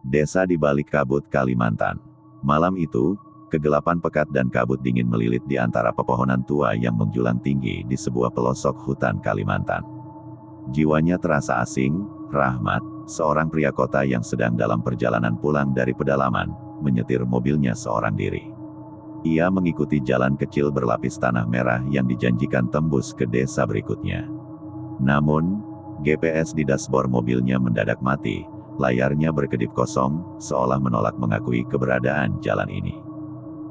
Desa di balik kabut Kalimantan. Malam itu, kegelapan pekat dan kabut dingin melilit di antara pepohonan tua yang menjulang tinggi di sebuah pelosok hutan Kalimantan. Jiwanya terasa asing. Rahmat, seorang pria kota yang sedang dalam perjalanan pulang dari pedalaman, menyetir mobilnya seorang diri. Ia mengikuti jalan kecil berlapis tanah merah yang dijanjikan tembus ke desa berikutnya. Namun, GPS di dashboard mobilnya mendadak mati. Layarnya berkedip kosong, seolah menolak mengakui keberadaan jalan ini.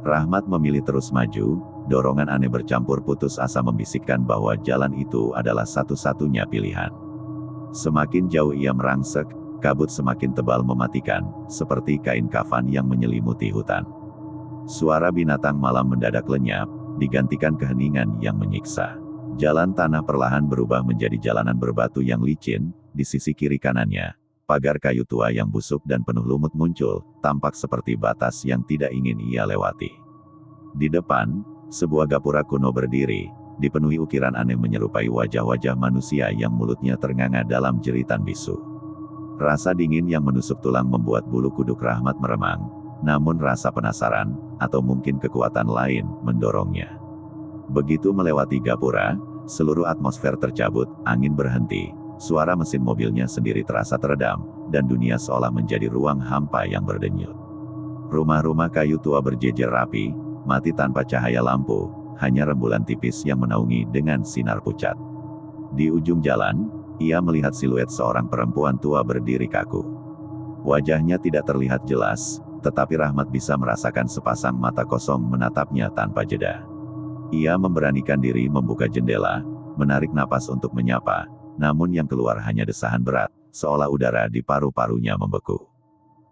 Rahmat memilih terus maju. Dorongan aneh bercampur putus asa membisikkan bahwa jalan itu adalah satu-satunya pilihan. Semakin jauh ia merangsek, kabut semakin tebal mematikan, seperti kain kafan yang menyelimuti hutan. Suara binatang malam mendadak lenyap, digantikan keheningan yang menyiksa. Jalan tanah perlahan berubah menjadi jalanan berbatu yang licin. Di sisi kiri kanannya, pagar kayu tua yang busuk dan penuh lumut muncul, tampak seperti batas yang tidak ingin ia lewati. Di depan, sebuah gapura kuno berdiri, dipenuhi ukiran aneh menyerupai wajah-wajah manusia yang mulutnya ternganga dalam jeritan bisu. Rasa dingin yang menusuk tulang membuat bulu kuduk Rahmat meremang, namun rasa penasaran, atau mungkin kekuatan lain, mendorongnya. Begitu melewati gapura, seluruh atmosfer tercabut, angin berhenti, suara mesin mobilnya sendiri terasa teredam, dan dunia seolah menjadi ruang hampa yang berdenyut. Rumah-rumah kayu tua berjejer rapi, mati tanpa cahaya lampu, hanya rembulan tipis yang menaungi dengan sinar pucat. Di ujung jalan, ia melihat siluet seorang perempuan tua berdiri kaku. Wajahnya tidak terlihat jelas, tetapi Rahmat bisa merasakan sepasang mata kosong menatapnya tanpa jeda. Ia memberanikan diri membuka jendela, menarik napas untuk menyapa, namun yang keluar hanya desahan berat, seolah udara di paru-parunya membeku.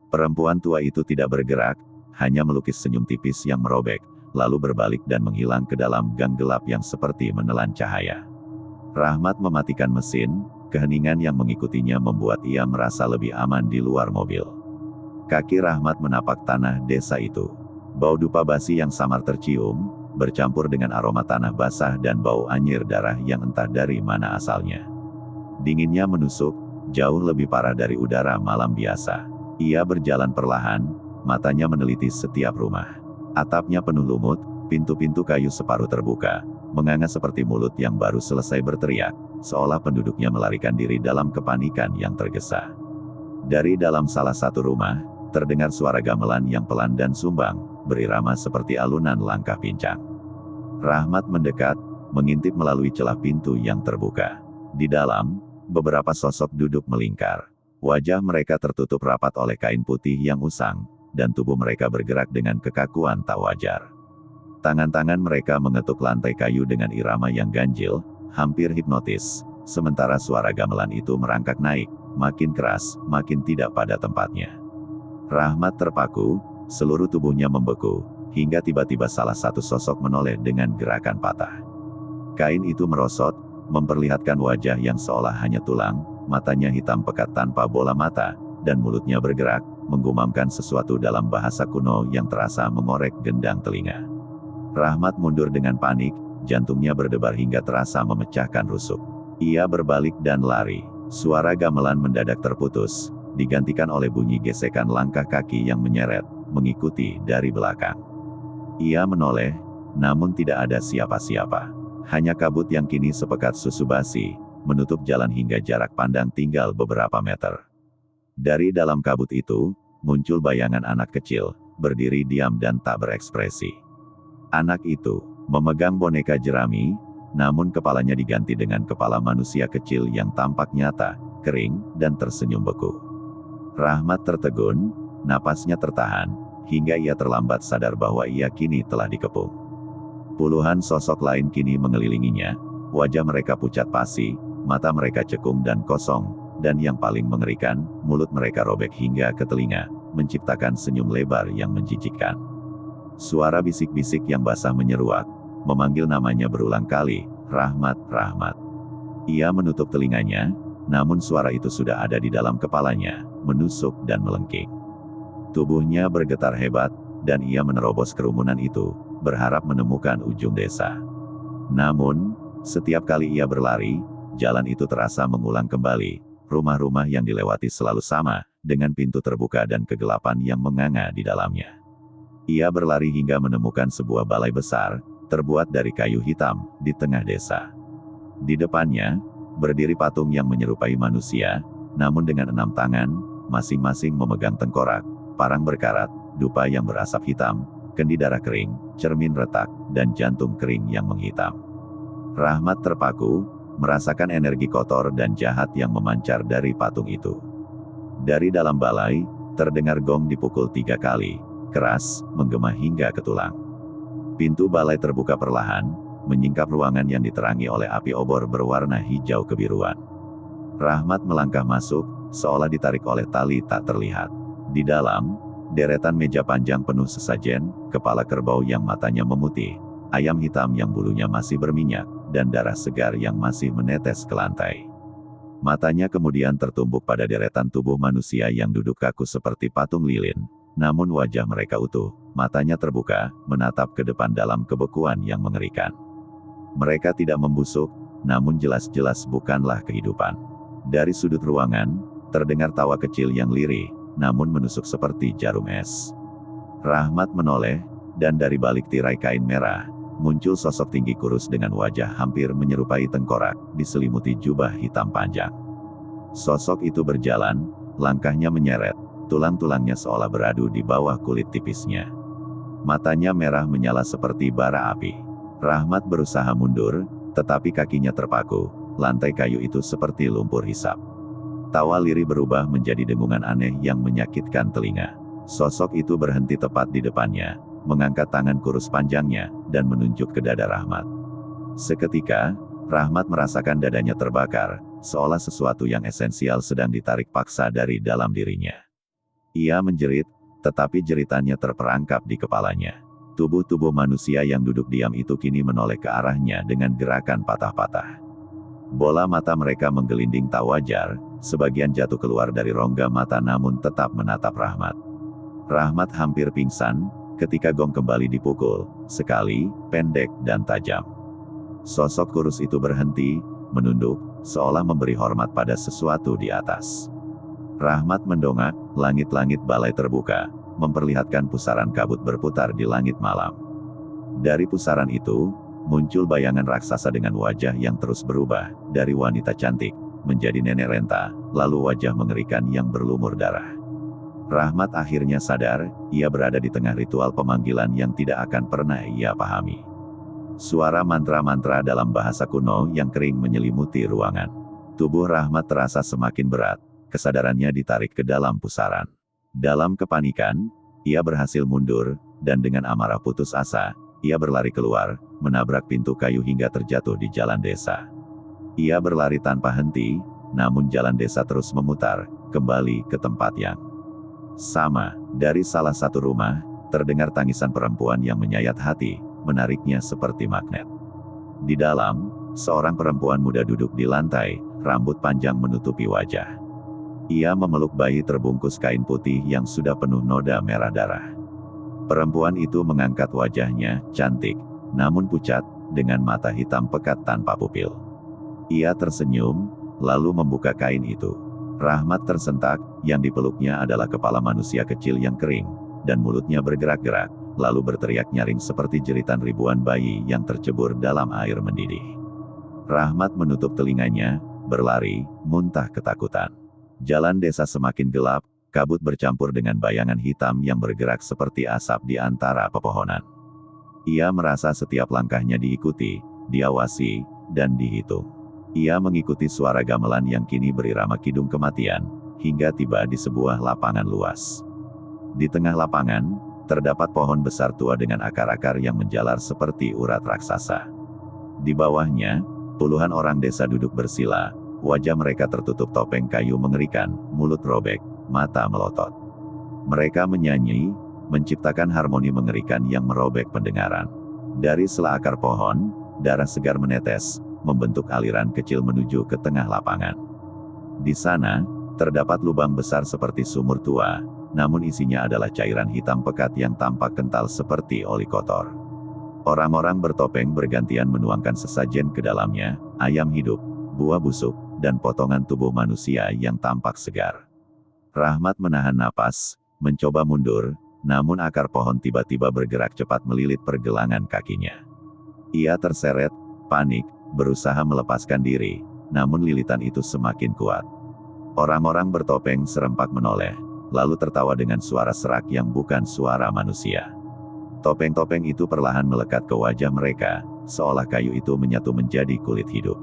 Perempuan tua itu tidak bergerak, hanya melukis senyum tipis yang merobek, lalu berbalik dan menghilang ke dalam gang gelap yang seperti menelan cahaya. Rahmat mematikan mesin, keheningan yang mengikutinya membuat ia merasa lebih aman di luar mobil. Kaki Rahmat menapak tanah desa itu. Bau dupa basi yang samar tercium, bercampur dengan aroma tanah basah dan bau anyir darah yang entah dari mana asalnya. Dinginnya menusuk, jauh lebih parah dari udara malam biasa. Ia berjalan perlahan, matanya meneliti setiap rumah. Atapnya penuh lumut, pintu-pintu kayu separuh terbuka, menganga seperti mulut yang baru selesai berteriak, seolah penduduknya melarikan diri dalam kepanikan yang tergesa. Dari dalam salah satu rumah, terdengar suara gamelan yang pelan dan sumbang, berirama seperti alunan langkah pincang. Rahmat mendekat, mengintip melalui celah pintu yang terbuka. Di dalam, beberapa sosok duduk melingkar. Wajah mereka tertutup rapat oleh kain putih yang usang, dan tubuh mereka bergerak dengan kekakuan tak wajar. Tangan-tangan mereka mengetuk lantai kayu dengan irama yang ganjil, hampir hipnotis, sementara suara gamelan itu merangkak naik, makin keras, makin tidak pada tempatnya. Rahmat terpaku, seluruh tubuhnya membeku, hingga tiba-tiba salah satu sosok menoleh dengan gerakan patah. Kain itu merosot, memperlihatkan wajah yang seolah hanya tulang, matanya hitam pekat tanpa bola mata, dan mulutnya bergerak, menggumamkan sesuatu dalam bahasa kuno yang terasa mengorek gendang telinga. Rahmat mundur dengan panik, jantungnya berdebar hingga terasa memecahkan rusuk. Ia berbalik dan lari. Suara gamelan mendadak terputus, digantikan oleh bunyi gesekan langkah kaki yang menyeret, mengikuti dari belakang. Ia menoleh, namun tidak ada siapa-siapa. Hanya kabut yang kini sepekat susu basi, menutup jalan hingga jarak pandang tinggal beberapa meter. Dari dalam kabut itu, muncul bayangan anak kecil, berdiri diam dan tak berekspresi. Anak itu memegang boneka jerami, namun kepalanya diganti dengan kepala manusia kecil yang tampak nyata, kering, dan tersenyum beku. Rahmat tertegun, napasnya tertahan, hingga ia terlambat sadar bahwa ia kini telah dikepung. Puluhan sosok lain kini mengelilinginya, wajah mereka pucat pasi, mata mereka cekung dan kosong, dan yang paling mengerikan, mulut mereka robek hingga ke telinga, menciptakan senyum lebar yang menjijikkan. Suara bisik-bisik yang basah menyeruak, memanggil namanya berulang kali, "Rahmat, Rahmat." Ia menutup telinganya, namun suara itu sudah ada di dalam kepalanya, menusuk dan melengking. Tubuhnya bergetar hebat, dan ia menerobos kerumunan itu, berharap menemukan ujung desa. Namun, setiap kali ia berlari, jalan itu terasa mengulang kembali, rumah-rumah yang dilewati selalu sama, dengan pintu terbuka dan kegelapan yang menganga di dalamnya. Ia berlari hingga menemukan sebuah balai besar, terbuat dari kayu hitam, di tengah desa. Di depannya, berdiri patung yang menyerupai manusia, namun dengan 6 tangan, masing-masing memegang tengkorak, parang berkarat, dupa yang berasap hitam, kendi darah kering, cermin retak, dan jantung kering yang menghitam. Rahmat terpaku, merasakan energi kotor dan jahat yang memancar dari patung itu. Dari dalam balai, terdengar gong dipukul 3 kali, keras, menggema hingga ke tulang. Pintu balai terbuka perlahan, menyingkap ruangan yang diterangi oleh api obor berwarna hijau kebiruan. Rahmat melangkah masuk, seolah ditarik oleh tali tak terlihat. Di dalam, deretan meja panjang penuh sesajen, kepala kerbau yang matanya memutih, ayam hitam yang bulunya masih berminyak, dan darah segar yang masih menetes ke lantai. Matanya kemudian tertumbuk pada deretan tubuh manusia yang duduk kaku seperti patung lilin, namun wajah mereka utuh, matanya terbuka, menatap ke depan dalam kebekuan yang mengerikan. Mereka tidak membusuk, namun jelas-jelas bukanlah kehidupan. Dari sudut ruangan, terdengar tawa kecil yang lirih, namun menusuk seperti jarum es. Rahmat menoleh, dan dari balik tirai kain merah, muncul sosok tinggi kurus dengan wajah hampir menyerupai tengkorak, diselimuti jubah hitam panjang. Sosok itu berjalan, langkahnya menyeret, tulang-tulangnya seolah beradu di bawah kulit tipisnya. Matanya merah menyala seperti bara api. Rahmat berusaha mundur, tetapi kakinya terpaku, lantai kayu itu seperti lumpur hisap. Tawa lirih berubah menjadi dengungan aneh yang menyakitkan telinga. Sosok itu berhenti tepat di depannya, mengangkat tangan kurus panjangnya, dan menunjuk ke dada Rahmat. Seketika, Rahmat merasakan dadanya terbakar, seolah sesuatu yang esensial sedang ditarik paksa dari dalam dirinya. Ia menjerit, tetapi jeritannya terperangkap di kepalanya. Tubuh-tubuh manusia yang duduk diam itu kini menoleh ke arahnya dengan gerakan patah-patah. Bola mata mereka menggelinding tak wajar, sebagian jatuh keluar dari rongga mata namun tetap menatap Rahmat. Rahmat hampir pingsan, ketika gong kembali dipukul, sekali, pendek dan tajam. Sosok kurus itu berhenti, menunduk, seolah memberi hormat pada sesuatu di atas. Rahmat mendongak, langit-langit balai terbuka, memperlihatkan pusaran kabut berputar di langit malam. Dari pusaran itu, muncul bayangan raksasa dengan wajah yang terus berubah, dari wanita cantik, menjadi nenek renta, lalu wajah mengerikan yang berlumur darah. Rahmat akhirnya sadar, ia berada di tengah ritual pemanggilan yang tidak akan pernah ia pahami. Suara mantra-mantra dalam bahasa kuno yang kering menyelimuti ruangan. Tubuh Rahmat terasa semakin berat, kesadarannya ditarik ke dalam pusaran. Dalam kepanikan, ia berhasil mundur, dan dengan amarah putus asa, ia berlari keluar, menabrak pintu kayu hingga terjatuh di jalan desa. Ia berlari tanpa henti, namun jalan desa terus memutar, kembali ke tempat yang sama. Dari salah satu rumah, terdengar tangisan perempuan yang menyayat hati, menariknya seperti magnet. Di dalam, seorang perempuan muda duduk di lantai, rambut panjang menutupi wajah. Ia memeluk bayi terbungkus kain putih yang sudah penuh noda merah darah. Perempuan itu mengangkat wajahnya, cantik, namun pucat, dengan mata hitam pekat tanpa pupil. Ia tersenyum, lalu membuka kain itu. Rahmat tersentak, yang dipeluknya adalah kepala manusia kecil yang kering, dan mulutnya bergerak-gerak, lalu berteriak nyaring seperti jeritan ribuan bayi yang tercebur dalam air mendidih. Rahmat menutup telinganya, berlari, muntah ketakutan. Jalan desa semakin gelap, kabut bercampur dengan bayangan hitam yang bergerak seperti asap di antara pepohonan. Ia merasa setiap langkahnya diikuti, diawasi, dan dihitung. Ia mengikuti suara gamelan yang kini berirama kidung kematian, hingga tiba di sebuah lapangan luas. Di tengah lapangan, terdapat pohon besar tua dengan akar-akar yang menjalar seperti urat raksasa. Di bawahnya, puluhan orang desa duduk bersila. Wajah mereka tertutup topeng kayu mengerikan, mulut robek, mata melotot. Mereka menyanyi, menciptakan harmoni mengerikan yang merobek pendengaran. Dari sela akar pohon, darah segar menetes, membentuk aliran kecil menuju ke tengah lapangan. Di sana, terdapat lubang besar seperti sumur tua, namun isinya adalah cairan hitam pekat yang tampak kental seperti oli kotor. Orang-orang bertopeng bergantian menuangkan sesajen ke dalamnya, ayam hidup, buah busuk, dan potongan tubuh manusia yang tampak segar. Rahmat menahan napas, mencoba mundur, namun akar pohon tiba-tiba bergerak cepat melilit pergelangan kakinya. Ia terseret, panik, berusaha melepaskan diri, namun lilitan itu semakin kuat. Orang-orang bertopeng serempak menoleh, lalu tertawa dengan suara serak yang bukan suara manusia. Topeng-topeng itu perlahan melekat ke wajah mereka, seolah kayu itu menyatu menjadi kulit hidup.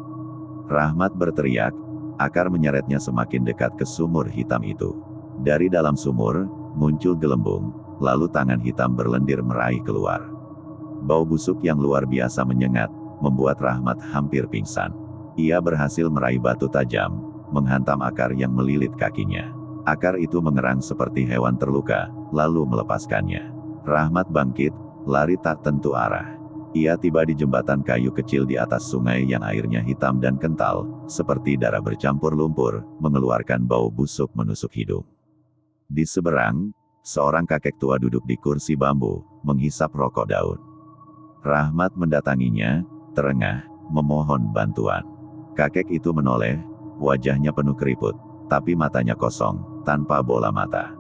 Rahmat berteriak, akar menyeretnya semakin dekat ke sumur hitam itu. Dari dalam sumur, muncul gelembung, lalu tangan hitam berlendir meraih keluar. Bau busuk yang luar biasa menyengat, membuat Rahmat hampir pingsan. Ia berhasil meraih batu tajam, menghantam akar yang melilit kakinya. Akar itu mengerang seperti hewan terluka, lalu melepaskannya. Rahmat bangkit, lari tak tentu arah. Ia tiba di jembatan kayu kecil di atas sungai yang airnya hitam dan kental, seperti darah bercampur lumpur, mengeluarkan bau busuk menusuk hidung. Di seberang, seorang kakek tua duduk di kursi bambu, menghisap rokok daun. Rahmat mendatanginya, terengah, memohon bantuan. Kakek itu menoleh, wajahnya penuh keriput, tapi matanya kosong, tanpa bola mata.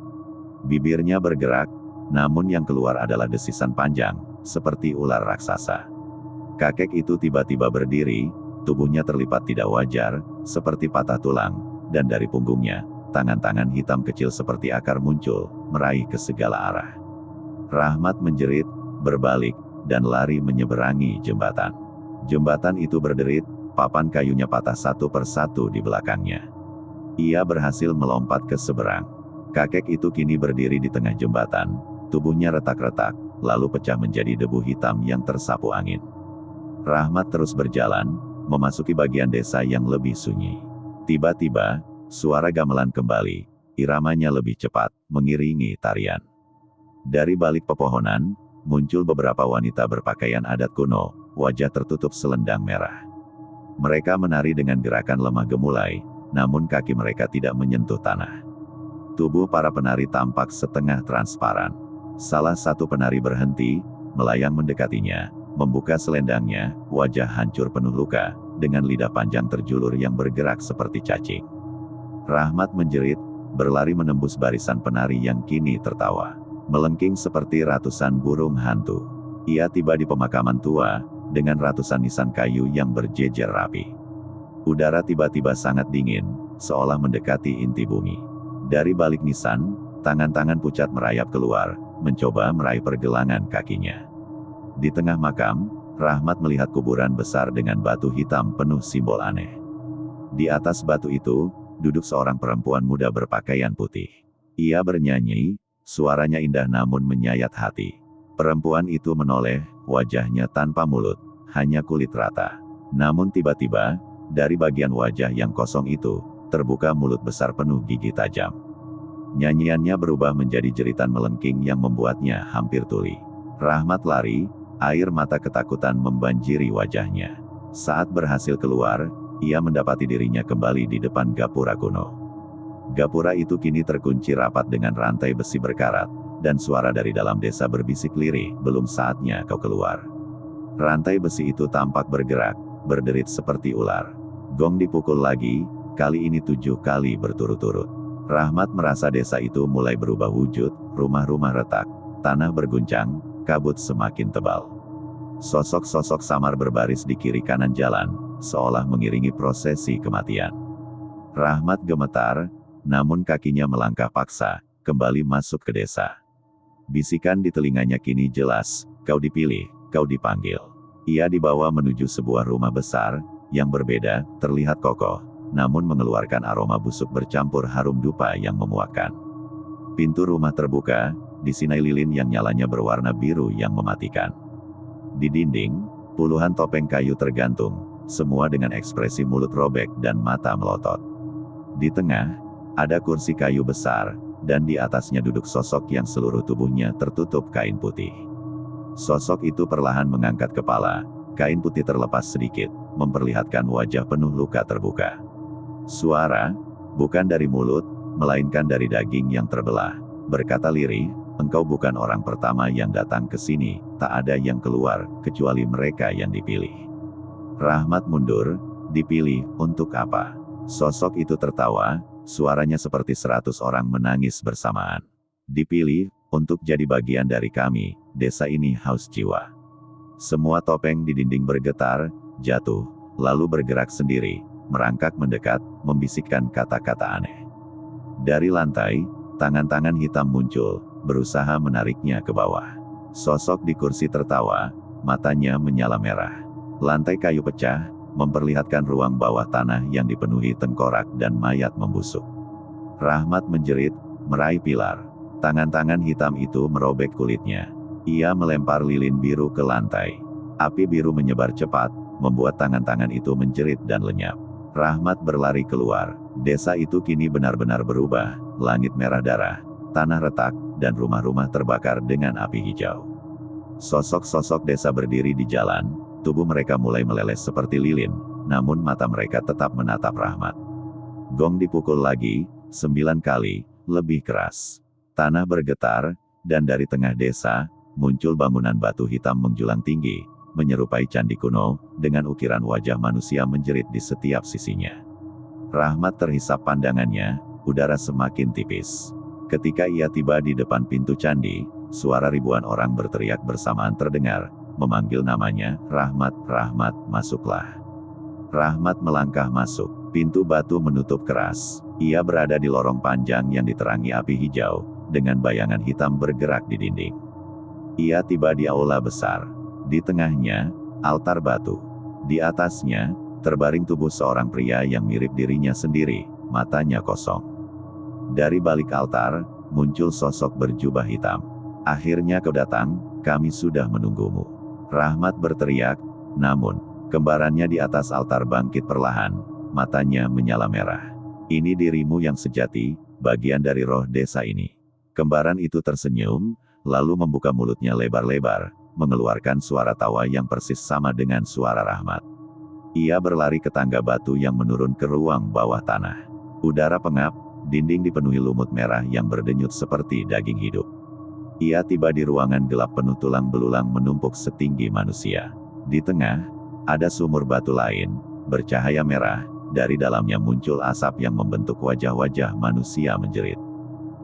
Bibirnya bergerak, namun yang keluar adalah desisan panjang, seperti ular raksasa. Kakek itu tiba-tiba berdiri, tubuhnya terlipat tidak wajar, seperti patah tulang, dan dari punggungnya, tangan-tangan hitam kecil seperti akar muncul, meraih ke segala arah. Rahmat menjerit, berbalik, dan lari menyeberangi jembatan. Jembatan itu berderit, papan kayunya patah satu persatu di belakangnya. Ia berhasil melompat ke seberang. Kakek itu kini berdiri di tengah jembatan, tubuhnya retak-retak, lalu pecah menjadi debu hitam yang tersapu angin. Rahmat terus berjalan, memasuki bagian desa yang lebih sunyi. Tiba-tiba, suara gamelan kembali, iramanya lebih cepat, mengiringi tarian. Dari balik pepohonan, muncul beberapa wanita berpakaian adat kuno, wajah tertutup selendang merah. Mereka menari dengan gerakan lemah gemulai, namun kaki mereka tidak menyentuh tanah. Tubuh para penari tampak setengah transparan. Salah satu penari berhenti, melayang mendekatinya, membuka selendangnya, wajah hancur penuh luka, dengan lidah panjang terjulur yang bergerak seperti cacing. Rahmat menjerit, berlari menembus barisan penari yang kini tertawa. Melengking seperti ratusan burung hantu. Ia tiba di pemakaman tua, dengan ratusan nisan kayu yang berjejer rapi. Udara tiba-tiba sangat dingin, seolah mendekati inti bumi. Dari balik nisan, tangan-tangan pucat merayap keluar, mencoba meraih pergelangan kakinya. Di tengah makam, Rahmat melihat kuburan besar dengan batu hitam penuh simbol aneh. Di atas batu itu, duduk seorang perempuan muda berpakaian putih. Ia bernyanyi, suaranya indah namun menyayat hati. Perempuan itu menoleh, wajahnya tanpa mulut, hanya kulit rata. Namun tiba-tiba, dari bagian wajah yang kosong itu, terbuka mulut besar penuh gigi tajam. Nyanyiannya berubah menjadi jeritan melengking yang membuatnya hampir tuli. Rahmat lari, air mata ketakutan membanjiri wajahnya. Saat berhasil keluar, ia mendapati dirinya kembali di depan gapura kuno. Gapura itu kini terkunci rapat dengan rantai besi berkarat, dan suara dari dalam desa berbisik lirih, belum saatnya kau keluar. Rantai besi itu tampak bergerak, berderit seperti ular. Gong dipukul lagi, kali ini 7 kali berturut-turut. Rahmat merasa desa itu mulai berubah wujud, rumah-rumah retak, tanah berguncang, kabut semakin tebal. Sosok-sosok samar berbaris di kiri kanan jalan, seolah mengiringi prosesi kematian. Rahmat gemetar, namun kakinya melangkah paksa, kembali masuk ke desa. Bisikan di telinganya kini jelas, kau dipilih, kau dipanggil. Ia dibawa menuju sebuah rumah besar, yang berbeda, terlihat kokoh, namun mengeluarkan aroma busuk bercampur harum dupa yang memuakkan. Pintu rumah terbuka, disinai lilin yang nyalanya berwarna biru yang mematikan. Di dinding, puluhan topeng kayu tergantung, semua dengan ekspresi mulut robek dan mata melotot. Di tengah, ada kursi kayu besar, dan di atasnya duduk sosok yang seluruh tubuhnya tertutup kain putih. Sosok itu perlahan mengangkat kepala, kain putih terlepas sedikit, memperlihatkan wajah penuh luka terbuka. Suara, bukan dari mulut, melainkan dari daging yang terbelah, berkata lirih, engkau bukan orang pertama yang datang ke sini, tak ada yang keluar, kecuali mereka yang dipilih. Rahmat mundur, dipilih, untuk apa? Sosok itu tertawa, suaranya seperti 100 orang menangis bersamaan. Dipilih, untuk jadi bagian dari kami, desa ini haus jiwa. Semua topeng di dinding bergetar, jatuh, lalu bergerak sendiri, merangkak mendekat, membisikkan kata-kata aneh. Dari lantai, tangan-tangan hitam muncul, berusaha menariknya ke bawah. Sosok di kursi tertawa, matanya menyala merah. Lantai kayu pecah, memperlihatkan ruang bawah tanah yang dipenuhi tengkorak dan mayat membusuk. Rahmat menjerit, meraih pilar. Tangan-tangan hitam itu merobek kulitnya. Ia melempar lilin biru ke lantai. Api biru menyebar cepat, membuat tangan-tangan itu menjerit dan lenyap. Rahmat berlari keluar. Desa itu kini benar-benar berubah, langit merah darah, tanah retak, dan rumah-rumah terbakar dengan api hijau. Sosok-sosok desa berdiri di jalan, tubuh mereka mulai meleleh seperti lilin, namun mata mereka tetap menatap Rahmat. Gong dipukul lagi, 9 kali, lebih keras. Tanah bergetar, dan dari tengah desa, muncul bangunan batu hitam menjulang tinggi, menyerupai candi kuno, dengan ukiran wajah manusia menjerit di setiap sisinya. Rahmat terhisap pandangannya, udara semakin tipis. Ketika ia tiba di depan pintu candi, suara ribuan orang berteriak bersamaan terdengar, memanggil namanya, "Rahmat, Rahmat, masuklah." Rahmat melangkah masuk, pintu batu menutup keras. Ia berada di lorong panjang yang diterangi api hijau, dengan bayangan hitam bergerak di dinding. Ia tiba di aula besar. Di tengahnya, altar batu. Di atasnya, terbaring tubuh seorang pria yang mirip dirinya sendiri, matanya kosong. Dari balik altar, muncul sosok berjubah hitam. "Akhirnya kau datang, kami sudah menunggumu." Rahmat berteriak, namun, kembarannya di atas altar bangkit perlahan, matanya menyala merah. "Ini dirimu yang sejati, bagian dari roh desa ini." Kembaran itu tersenyum, lalu membuka mulutnya lebar-lebar, mengeluarkan suara tawa yang persis sama dengan suara Rahmat. Ia berlari ke tangga batu yang menurun ke ruang bawah tanah. Udara pengap, dinding dipenuhi lumut merah yang berdenyut seperti daging hidup. Ia tiba di ruangan gelap penuh tulang belulang menumpuk setinggi manusia. Di tengah, ada sumur batu lain, bercahaya merah, dari dalamnya muncul asap yang membentuk wajah-wajah manusia menjerit.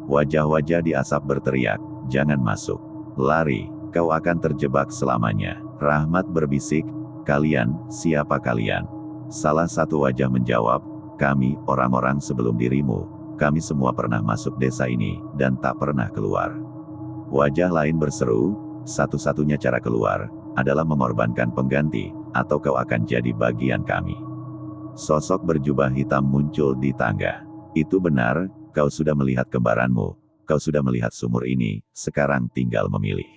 Wajah-wajah di asap berteriak, "Jangan masuk. Lari, kau akan terjebak selamanya." Rahmat berbisik, "Kalian, siapa kalian?" Salah satu wajah menjawab, "Kami, orang-orang sebelum dirimu. Kami semua pernah masuk desa ini, dan tak pernah keluar." Wajah lain berseru, "Satu-satunya cara keluar, adalah mengorbankan pengganti, atau kau akan jadi bagian kami." Sosok berjubah hitam muncul di tangga. "Itu benar, kau sudah melihat kembaranmu, kau sudah melihat sumur ini, sekarang tinggal memilih."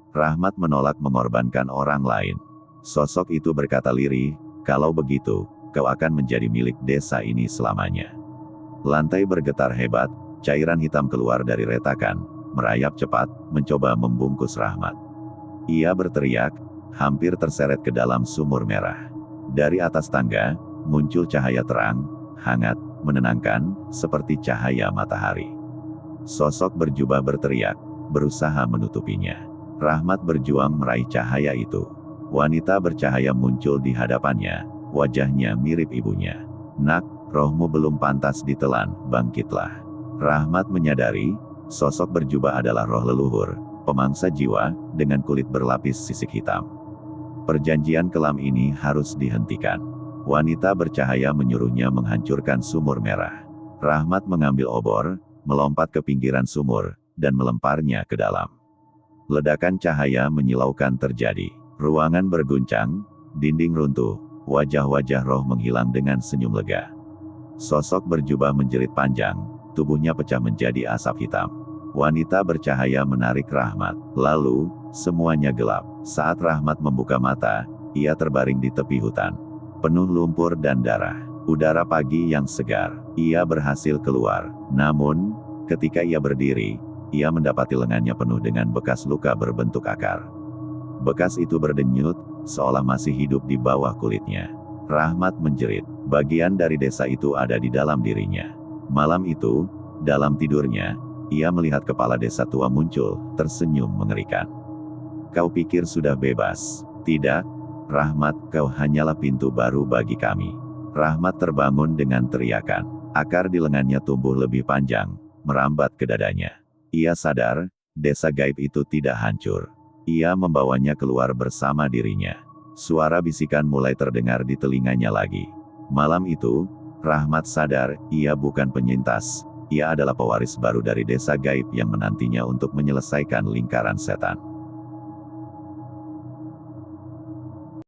Rahmat menolak mengorbankan orang lain. Sosok itu berkata lirih, "Kalau begitu, kau akan menjadi milik desa ini selamanya." Lantai bergetar hebat, cairan hitam keluar dari retakan, merayap cepat, mencoba membungkus Rahmat. Ia berteriak, hampir terseret ke dalam sumur merah. Dari atas tangga, muncul cahaya terang, hangat, menenangkan, seperti cahaya matahari. Sosok berjubah berteriak, berusaha menutupinya. Rahmat berjuang meraih cahaya itu. Wanita bercahaya muncul di hadapannya, wajahnya mirip ibunya. "Nak, rohmu belum pantas ditelan, bangkitlah." Rahmat menyadari, sosok berjubah adalah roh leluhur, pemangsa jiwa, dengan kulit berlapis sisik hitam. Perjanjian kelam ini harus dihentikan. Wanita bercahaya menyuruhnya menghancurkan sumur merah. Rahmat mengambil obor, melompat ke pinggiran sumur, dan melemparnya ke dalam. Ledakan cahaya menyilaukan terjadi. Ruangan berguncang, dinding runtuh, wajah-wajah roh menghilang dengan senyum lega. Sosok berjubah menjerit panjang, tubuhnya pecah menjadi asap hitam. Wanita bercahaya menarik Rahmat. Lalu, semuanya gelap. Saat Rahmat membuka mata, ia terbaring di tepi hutan. Penuh lumpur dan darah. Udara pagi yang segar. Ia berhasil keluar. Namun, ketika ia berdiri, ia mendapati lengannya penuh dengan bekas luka berbentuk akar. Bekas itu berdenyut, seolah masih hidup di bawah kulitnya. Rahmat menjerit. Bagian dari desa itu ada di dalam dirinya. Malam itu, dalam tidurnya, ia melihat kepala desa tua muncul, tersenyum mengerikan. "Kau pikir sudah bebas? Tidak, Rahmat, kau hanyalah pintu baru bagi kami." Rahmat terbangun dengan teriakan. Akar di lengannya tumbuh lebih panjang, merambat ke dadanya. Ia sadar, desa gaib itu tidak hancur. Ia membawanya keluar bersama dirinya. Suara bisikan mulai terdengar di telinganya lagi. Malam itu, Rahmat sadar, ia bukan penyintas. Ia adalah pewaris baru dari desa gaib yang menantinya untuk menyelesaikan lingkaran setan.